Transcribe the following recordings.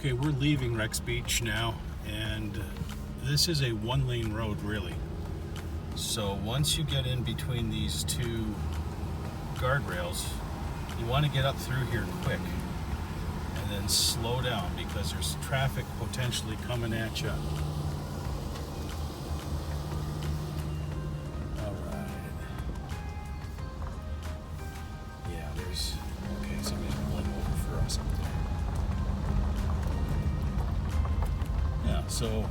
Okay, we're leaving Rex Beach now, and this is a one-lane road, really. So once you get in between these two guardrails, you want to get up through here quick and then slow down because there's traffic potentially coming at you. All right. Yeah, there's... Okay, somebody's pulling over for us up there. Yeah, so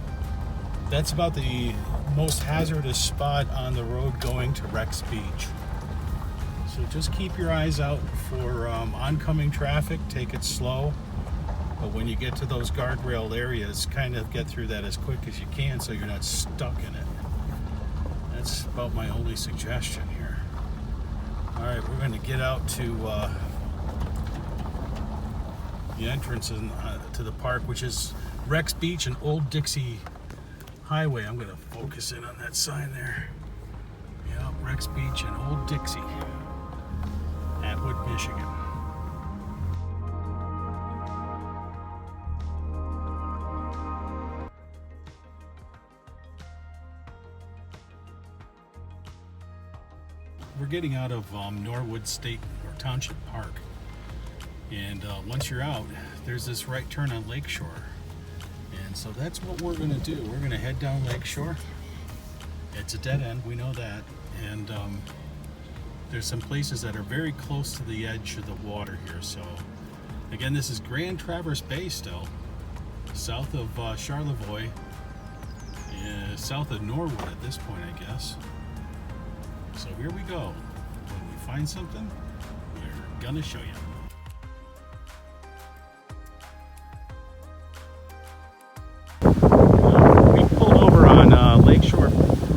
that's about the most hazardous spot on the road going to Rex Beach. So just keep your eyes out for oncoming traffic, take it slow. But when you get to those guardrail areas, kind of get through that as quick as you can so you're not stuck in it. That's about my only suggestion here. All right, we're going to get out to the entrance to the park, which is Rex Beach and Old Dixie Highway. I'm going to focus in on that sign there. Yeah, Rex Beach and Old Dixie, Norwood, Michigan. We're getting out of Norwood State or Township Park, and once you're out, there's this right turn on Lakeshore. And so that's what we're going to do. We're going to head down Lakeshore. It's a dead end, we know that. And there's some places that are very close to the edge of the water here. So again, this is Grand Traverse Bay still, south of Charlevoix, south of Norwood at this point, I guess. So here we go. When we find something, we're going to show you. Lakeshore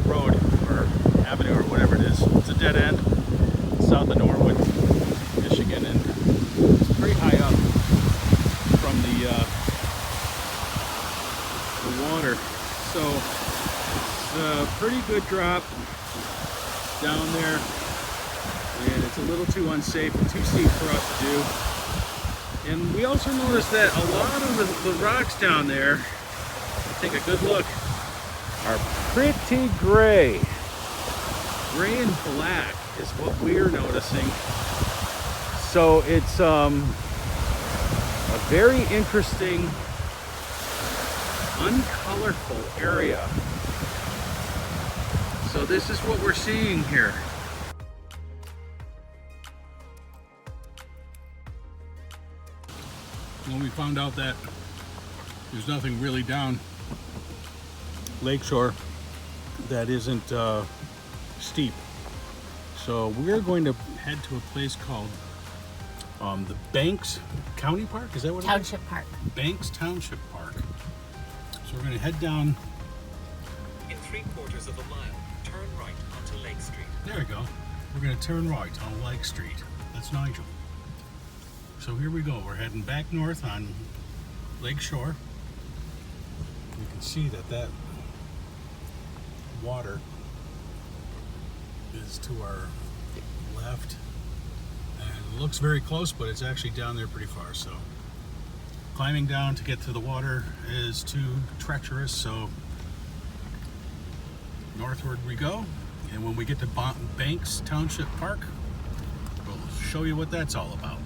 Road or Avenue or whatever it is. It's a dead end south of Norwood, Michigan, and it's pretty high up from the water. So it's a pretty good drop down there, and it's a little too unsafe and too steep for us to do. And we also noticed that a lot of the rocks down there, take a good look, are pretty gray. Gray and black is what we're noticing. So it's a very interesting, uncolorful area. So this is what we're seeing here. When we found out that there's nothing really down Lakeshore that isn't steep, so we're going to head to a place called the Banks County Park. Is that what Township Park. Banks Township Park. So we're going to head down. In 3/4 of a mile, turn right onto Lake Street. There we go. We're going to turn right on Lake Street. That's Nigel. So here we go. We're heading back north on Lakeshore. You can see that water is to our left, and it looks very close, but it's actually down there pretty far. So climbing down to get to the water is too treacherous, so northward we go, and when we get to Banks Township Park, we'll show you what that's all about.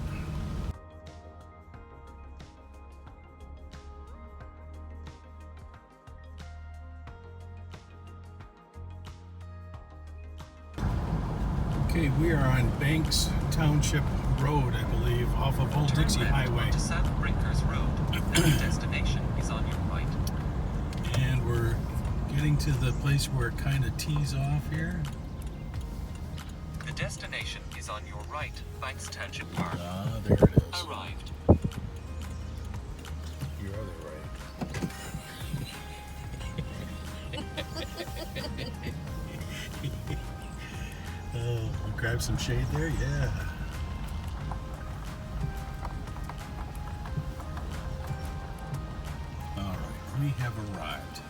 Okay, we are on Banks Township Road, I believe, off of Old Dixie Highway. To South Brinkers Road. The destination is on your right. And we're getting to the place where it kind of tees off here. The destination is on your right, Banks Township Park. Ah, there it is. Arrived. You're other right. Grab some shade there, yeah. All right, we have arrived.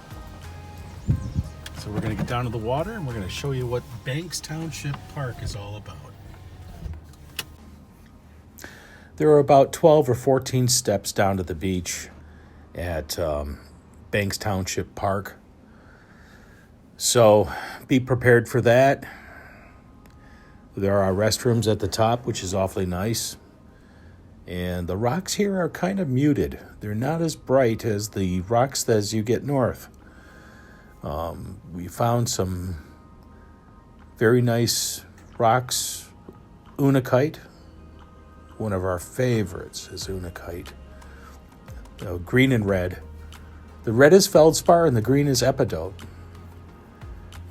So we're going to get down to the water and we're going to show you what Banks Township Park is all about. There are about 12 or 14 steps down to the beach, at Banks Township Park. So be prepared for that. There are restrooms at the top, which is awfully nice. And the rocks here are kind of muted. They're not as bright as the rocks as you get north. We found some very nice rocks. Unakite, one of our favorites is Unakite. Green and red. The red is feldspar and the green is epidote.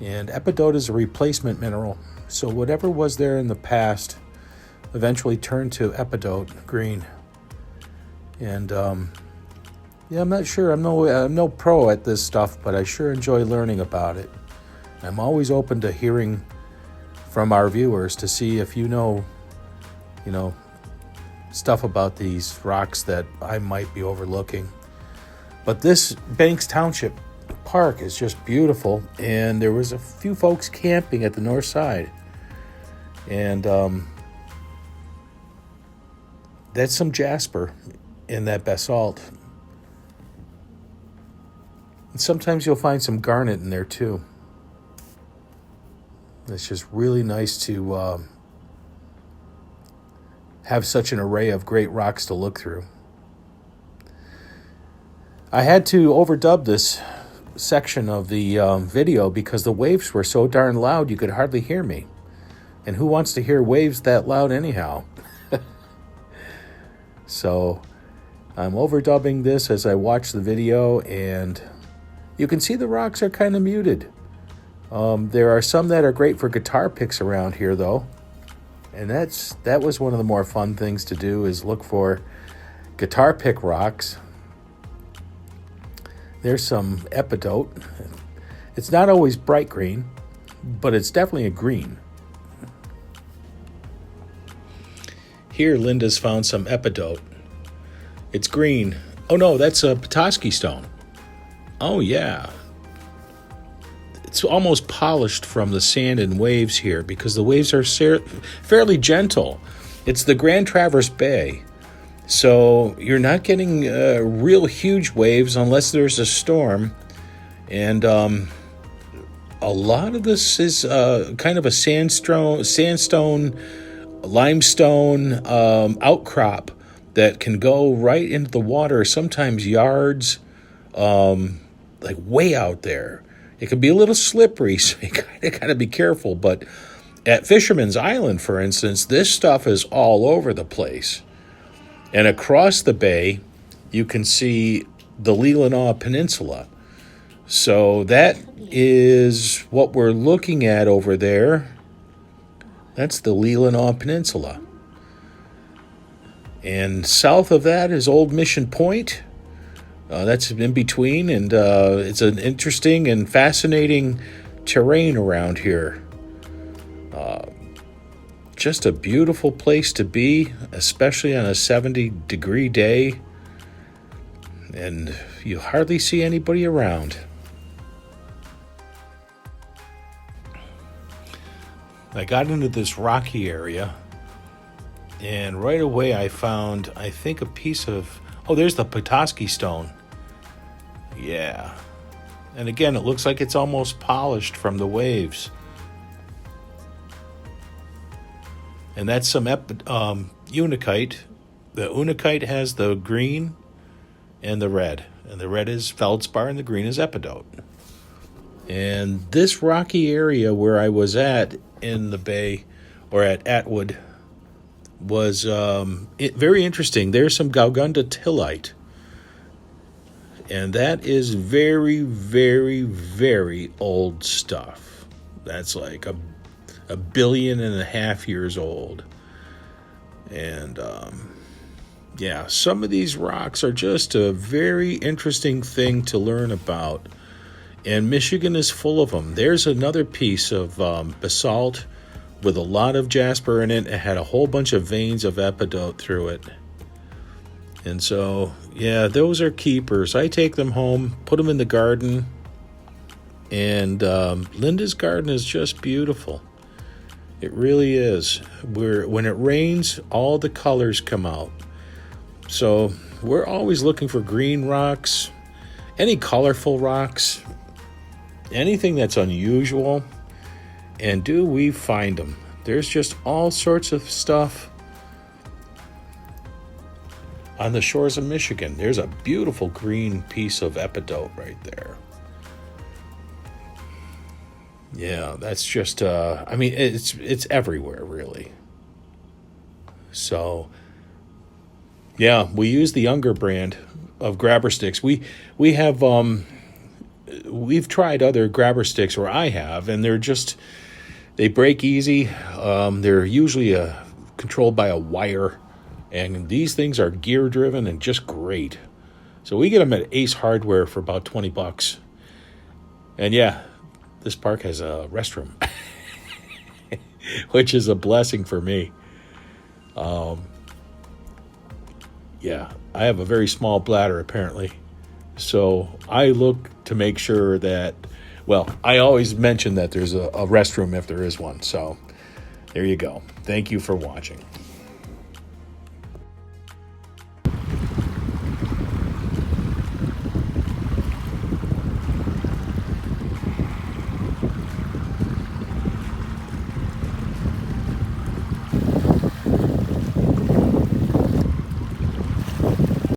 And epidote is a replacement mineral. So whatever was there in the past eventually turned to epidote green. And I'm not sure. I'm no pro at this stuff, but I sure enjoy learning about it. I'm always open to hearing from our viewers to see if you know stuff about these rocks that I might be overlooking. But this Banks Township Park is just beautiful, and there was a few folks camping at the north side. And that's some jasper in that basalt. And sometimes you'll find some garnet in there too. It's just really nice to have such an array of great rocks to look through. I had to overdub this section of the video because the waves were so darn loud you could hardly hear me. And who wants to hear waves that loud anyhow? So I'm overdubbing this as I watch the video, and you can see the rocks are kind of muted. There are some that are great for guitar picks around here, though. And that was one of the more fun things to do, is look for guitar pick rocks. There's some epidote. It's not always bright green, but it's definitely a green. Here, Linda's found some epidote. It's green. Oh no, that's a Petoskey stone. Oh yeah. It's almost polished from the sand and waves here because the waves are fairly gentle. It's the Grand Traverse Bay. So you're not getting real huge waves unless there's a storm. And a lot of this is kind of a sandstone, limestone outcrop that can go right into the water, sometimes yards, like way out there. It can be a little slippery, so you gotta be careful. But at Fisherman's Island, for instance, this stuff is all over the place. And across the bay, you can see the Leelanau Peninsula. So that is what we're looking at over there. That's the Leelanau Peninsula. And south of that is Old Mission Point. That's in between, and it's an interesting and fascinating terrain around here. Just a beautiful place to be, especially on a 70-degree day. And you hardly see anybody around. I got into this rocky area, and right away I found, I think, a piece of... Oh, there's the Petoskey stone. Yeah. And again, it looks like it's almost polished from the waves. And that's some Unakite. The Unakite has the green and the red. And the red is feldspar and the green is epidote. And this rocky area where I was at in the bay, or at Atwood, was very interesting. There's some Gaugunda tillite. And that is very, very, very old stuff. That's like a 1.5 billion years old. And yeah, some of these rocks are just a very interesting thing to learn about. And Michigan is full of them. There's another piece of basalt with a lot of jasper in it. It had a whole bunch of veins of epidote through it. And so, yeah, those are keepers. I take them home, put them in the garden, and Linda's garden is just beautiful. It really is. When it rains, all the colors come out. So we're always looking for green rocks, any colorful rocks, anything that's unusual. And do we find them? There's just all sorts of stuff on the shores of Michigan. There's a beautiful green piece of epidote right there. Yeah, that's just, I mean, it's everywhere, really. So, yeah, we use the younger brand of grabber sticks. We have, we've tried other grabber sticks, or I have, and they break easy. They're usually controlled by a wire, and these things are gear driven and just great. So we get them at Ace Hardware for about $20. And yeah, this park has a restroom, which is a blessing for me. Yeah, I have a very small bladder apparently. So I look to make sure that, well, I always mention that there's a restroom if there is one. So there you go. Thank you for watching.